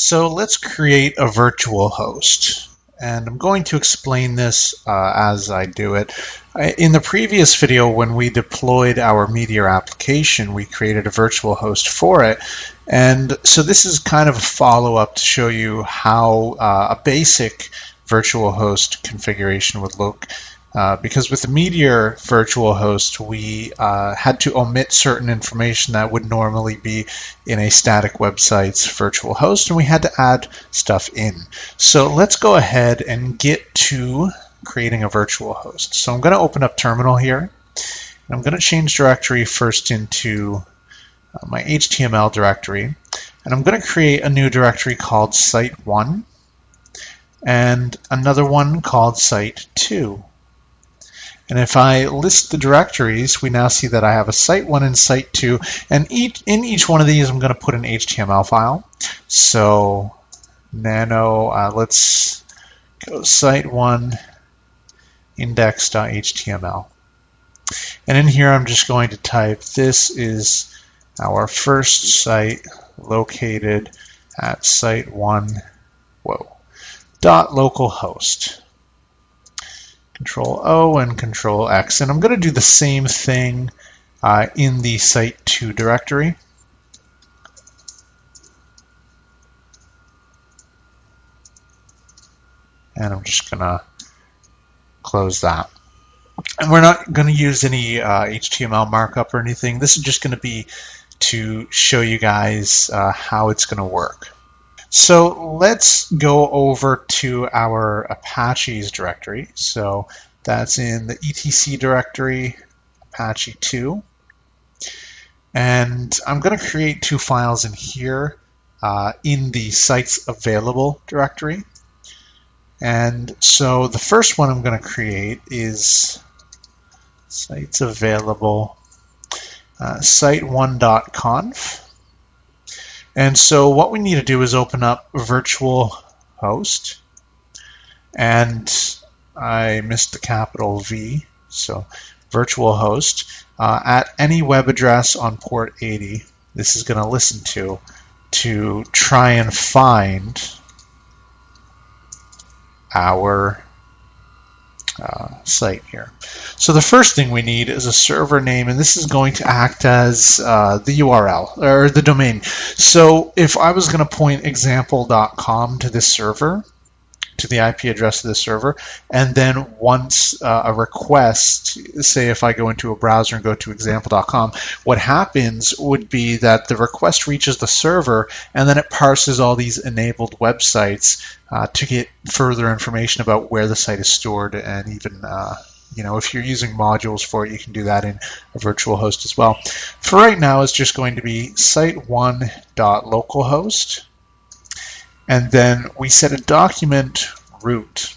So let's create a virtual host. And I'm going to explain this as I do it. In the previous video, when we deployed our Meteor application, we created a virtual host for it. And so this is kind of a follow-up to show you how a basic virtual host configuration would look. Because with the Meteor virtual host, we had to omit certain information that would normally be in a static website's virtual host, and we had to add stuff in. So let's go ahead and get to creating a virtual host. So I'm going to open up Terminal here, and I'm going to change directory first into my HTML directory, and I'm going to create a new directory called Site1 and another one called Site2. And if I list the directories, we now see that I have a Site1 and Site2, and in each one of these I'm going to put an HTML file. So nano, let's go Site1 index.html. And in here I'm just going to type, this is our first site located at Site1 .localhost. Control O and Control X, and I'm going to do the same thing in the Site2 directory. And I'm just going to close that. And we're not going to use any HTML markup or anything. This is just going to be to show you guys how it's going to work. So let's go over to our Apache's directory. So that's in the etc directory, Apache 2. And I'm going to create two files in here in the sites available directory. And so the first one I'm going to create is sites available site1.conf. And so what we need to do is open up virtual host, and I missed the capital V, so virtual host at any web address on port 80. This is going to listen to try and find our site here. So the first thing we need is a server name, and this is going to act as the URL or the domain. So if I was going to point example.com to this server, to the IP address of the server, and then once a request, say if I go into a browser and go to example.com, what happens would be that the request reaches the server, and then it parses all these enabled websites to get further information about where the site is stored, and even if you're using modules for it, you can do that in a virtual host as well. For right now, it's just going to be site1.localhost. And then we set a document root.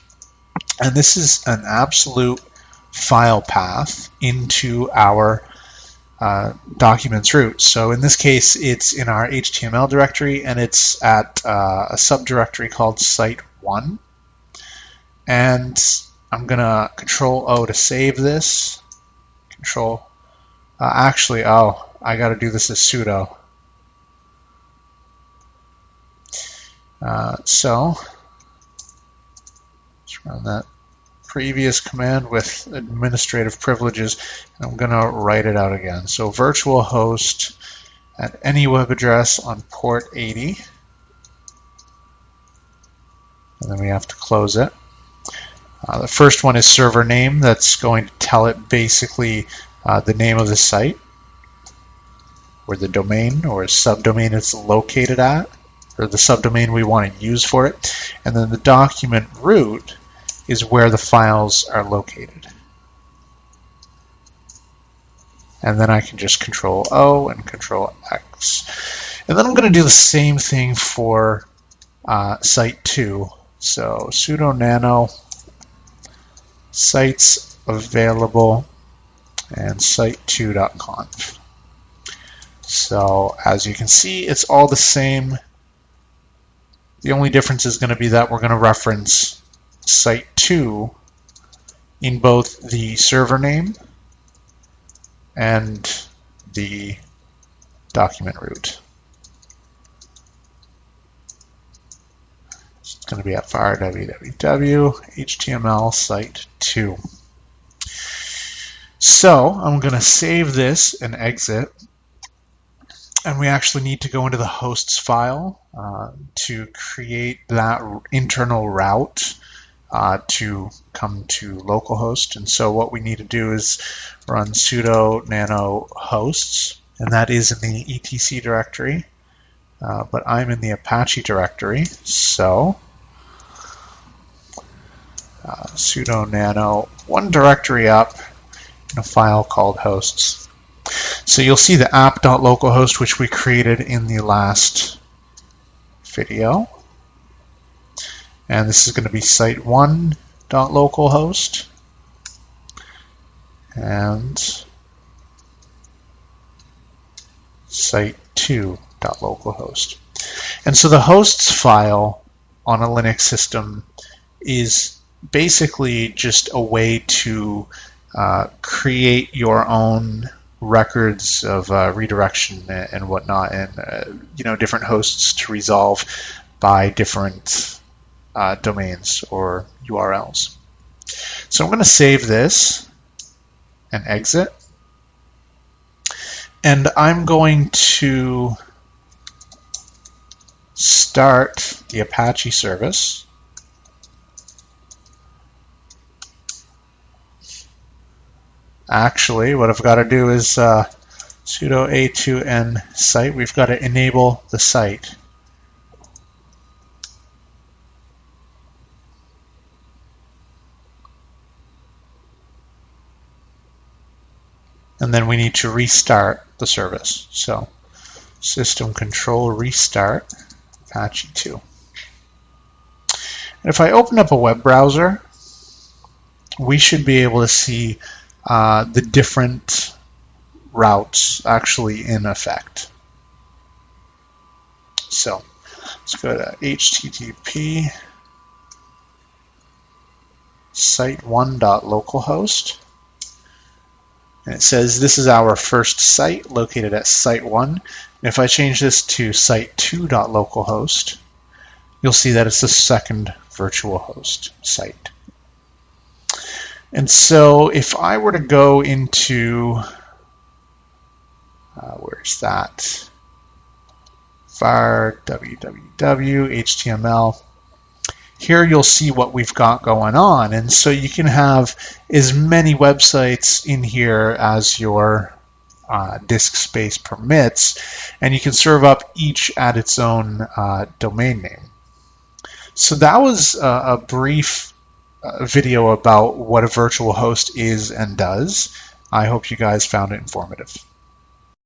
And this is an absolute file path into our documents root. So in this case, it's in our HTML directory, and it's at a subdirectory called Site1. And I'm going to Control O to save this. I got to do this as sudo. So let's run that previous command with administrative privileges, and I'm going to write it out again. So virtual host at any web address on port 80, and then we have to close it. The first one is server name. That's going to tell it basically the name of the site, or the domain or subdomain it's located at, or the subdomain we want to use for it. And then the document root is where the files are located. And then I can just Control O and Control X. And then I'm going to do the same thing for Site2. So sudo nano sites available and site2.conf. So as you can see, it's all the same. The only difference is going to be that we're going to reference Site2 in both the server name and the document root. going to be at var www HTML site 2. So I'm going to save this and exit. And we actually need to go into the hosts file to create that internal route to come to localhost. And so what we need to do is run sudo nano hosts, and that is in the etc directory. But I'm in the Apache directory, so sudo nano, one directory up in a file called hosts. So you'll see the app.localhost, which we created in the last video. And this is going to be site1.localhost and site2.localhost. And so the hosts file on a Linux system is basically just a way to create your own records of redirection and whatnot, and different hosts to resolve by different domains or URLs. So I'm going to save this and exit, and I'm going to start the Apache service. Actually, what I've got to do is sudo a2n site. We've got to enable the site. And then we need to restart the service. So system control restart Apache 2. And if I open up a web browser, we should be able to see the different routes actually in effect. So let's go to http site1.localhost. And it says this is our first site located at site1. And if I change this to site2.localhost, you'll see that it's the second virtual host site. And so if I were to go into, where's that? var www HTML. Here you'll see what we've got going on. And so you can have as many websites in here as your disk space permits, and you can serve up each at its own domain name. So that was a brief video about what a virtual host is and does. I hope you guys found it informative.